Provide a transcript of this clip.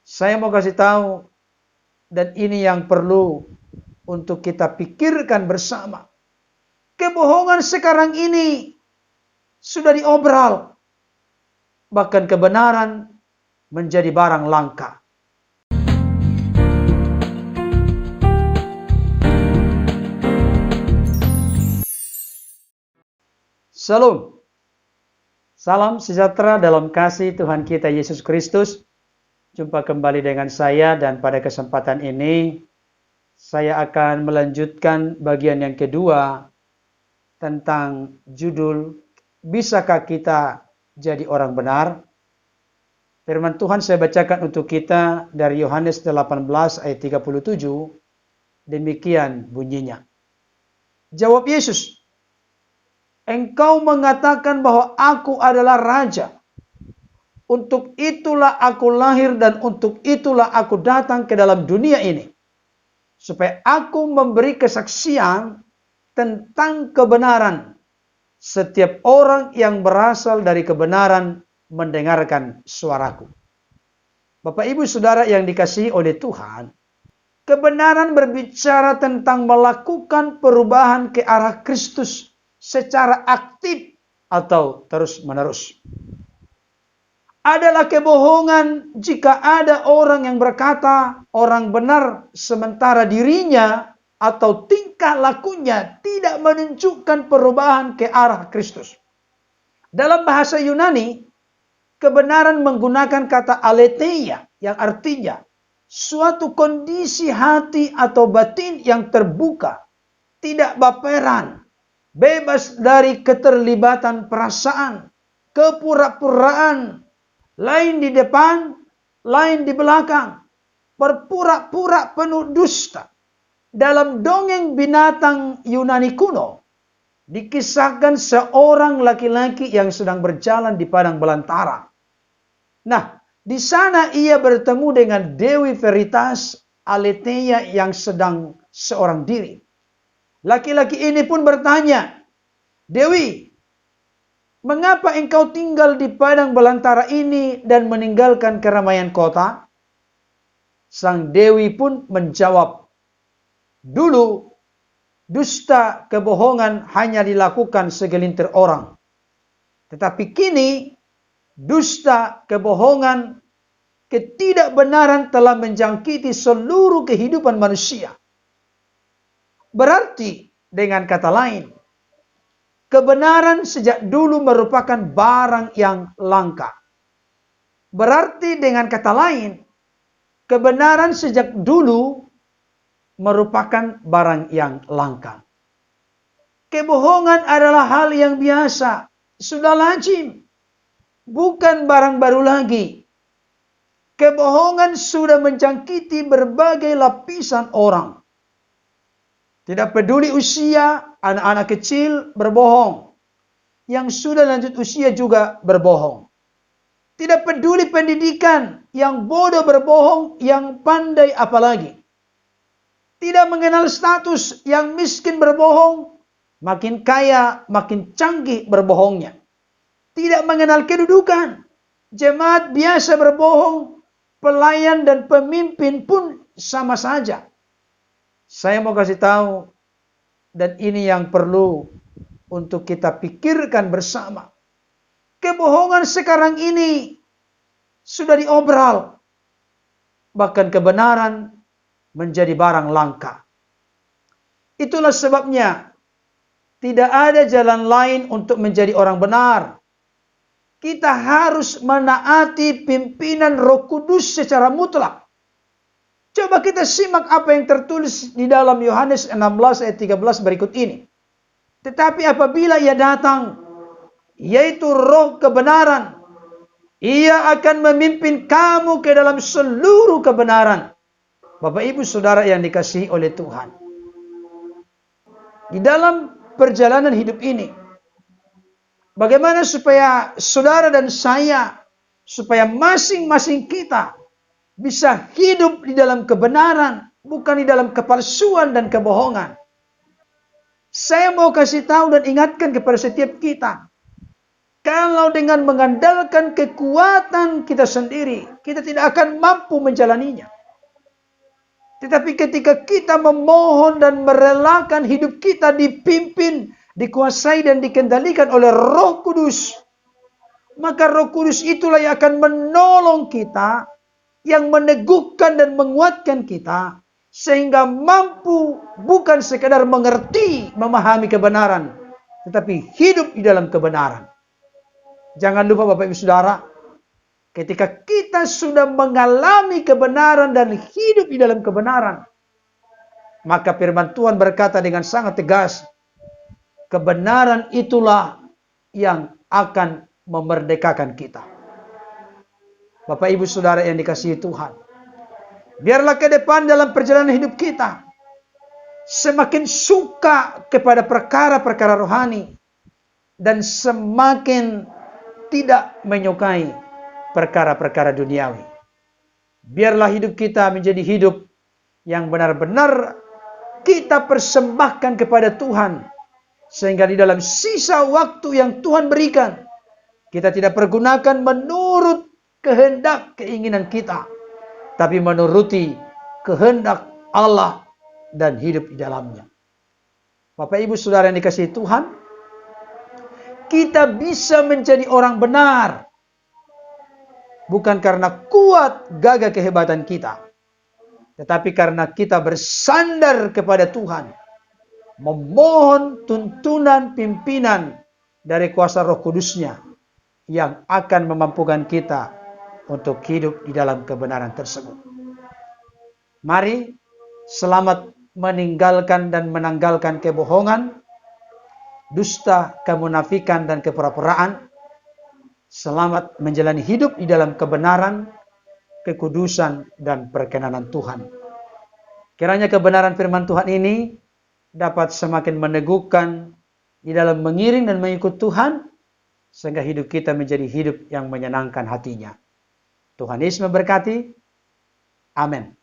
Saya mau kasih tahu, dan ini yang perlu untuk kita pikirkan bersama. Kebohongan sekarang ini sudah diobral. Bahkan kebenaran menjadi barang langka. Shalom. Salam sejahtera dalam kasih Tuhan kita Yesus Kristus. Jumpa kembali dengan saya, dan pada kesempatan ini saya akan melanjutkan bagian yang kedua tentang judul Bisakah kita jadi orang benar? Firman Tuhan saya bacakan untuk kita dari Yohanes 18 ayat 37. Demikian bunyinya. Jawab Yesus, "Engkau mengatakan bahwa aku adalah raja. Untuk itulah aku lahir dan untuk itulah aku datang ke dalam dunia ini. Supaya aku memberi kesaksian tentang kebenaran. Setiap orang yang berasal dari kebenaran mendengarkan suaraku." Bapak Ibu Saudara yang dikasihi oleh Tuhan, kebenaran berbicara tentang melakukan perubahan ke arah Kristus secara aktif atau terus-menerus. Adalah kebohongan jika ada orang yang berkata orang benar sementara dirinya atau tingkah lakunya tidak menunjukkan perubahan ke arah Kristus. Dalam bahasa Yunani, kebenaran menggunakan kata aletheia yang artinya suatu kondisi hati atau batin yang terbuka, tidak baperan, bebas dari keterlibatan perasaan, kepura-puraan, lain di depan, lain di belakang, berpura-pura penuh dusta. Dalam dongeng binatang Yunani kuno, dikisahkan seorang laki-laki yang sedang berjalan di padang belantara. Nah, di sana ia bertemu dengan Dewi Veritas Aletheia yang sedang seorang diri. Laki-laki ini pun bertanya, "Dewi, mengapa engkau tinggal di padang belantara ini dan meninggalkan keramaian kota?" Sang Dewi pun menjawab, "Dulu dusta kebohongan hanya dilakukan segelintir orang. Tetapi kini dusta kebohongan ketidakbenaran telah menjangkiti seluruh kehidupan manusia." Berarti dengan kata lain, kebenaran sejak dulu merupakan barang yang langka. Berarti dengan kata lain, kebenaran sejak dulu merupakan barang yang langka. Kebohongan adalah hal yang biasa, sudah lazim, bukan barang baru lagi. Kebohongan sudah menjangkiti berbagai lapisan orang. Tidak peduli usia, anak-anak kecil berbohong. Yang sudah lanjut usia juga berbohong. Tidak peduli pendidikan, yang bodoh berbohong, yang pandai apalagi. Tidak mengenal status, yang miskin berbohong, makin kaya, makin canggih berbohongnya. Tidak mengenal kedudukan, jemaat biasa berbohong, pelayan dan pemimpin pun sama saja. Saya mau kasih tahu, dan ini yang perlu untuk kita pikirkan bersama. Kebohongan sekarang ini sudah diobral. Bahkan kebenaran menjadi barang langka. Itulah sebabnya tidak ada jalan lain untuk menjadi orang benar. Kita harus menaati pimpinan Roh Kudus secara mutlak. Coba kita simak apa yang tertulis di dalam Yohanes 16 ayat 13 berikut ini. Tetapi apabila ia datang, yaitu Roh kebenaran, ia akan memimpin kamu ke dalam seluruh kebenaran. Bapak Ibu Saudara yang dikasihi oleh Tuhan, di dalam perjalanan hidup ini, bagaimana supaya saudara dan saya, supaya masing-masing kita bisa hidup di dalam kebenaran, bukan di dalam kepalsuan dan kebohongan. Saya mau kasih tahu dan ingatkan kepada setiap kita, Kalau dengan mengandalkan kekuatan kita sendiri, kita tidak akan mampu menjalaninya. Tetapi ketika kita memohon dan merelakan hidup kita dipimpin, dikuasai dan dikendalikan oleh Roh Kudus, maka Roh Kudus itulah yang akan menolong kita, yang meneguhkan dan menguatkan kita, sehingga mampu bukan sekadar mengerti, memahami kebenaran, tetapi hidup di dalam kebenaran. Jangan lupa Bapak Ibu Saudara, ketika kita sudah mengalami kebenaran dan hidup di dalam kebenaran, maka firman Tuhan berkata dengan sangat tegas, kebenaran itulah yang akan memerdekakan kita. Bapak Ibu Saudara yang dikasihi Tuhan, biarlah ke depan dalam perjalanan hidup kita semakin suka kepada perkara-perkara rohani dan semakin tidak menyukai perkara-perkara duniawi. Biarlah hidup kita menjadi hidup yang benar-benar kita persembahkan kepada Tuhan, sehingga di dalam sisa waktu yang Tuhan berikan, kita tidak pergunakan menurut kehendak keinginan kita, tapi menuruti kehendak Allah dan hidup di dalamnya. Bapak Ibu Saudara yang dikasihi Tuhan, kita bisa menjadi orang benar bukan karena kuat gagah kehebatan kita, tetapi karena kita bersandar kepada Tuhan, memohon tuntunan pimpinan dari kuasa Roh Kudus-Nya yang akan memampukan kita untuk hidup di dalam kebenaran tersebut. Mari selamat meninggalkan dan menanggalkan kebohongan, dusta, kemunafikan, dan kepura-puraan. Selamat menjalani hidup di dalam kebenaran, kekudusan, dan perkenanan Tuhan. Kiranya kebenaran firman Tuhan ini dapat semakin meneguhkan di dalam mengiring dan mengikut Tuhan, sehingga hidup kita menjadi hidup yang menyenangkan hatinya. Tuhan Yesus memberkati. Amin.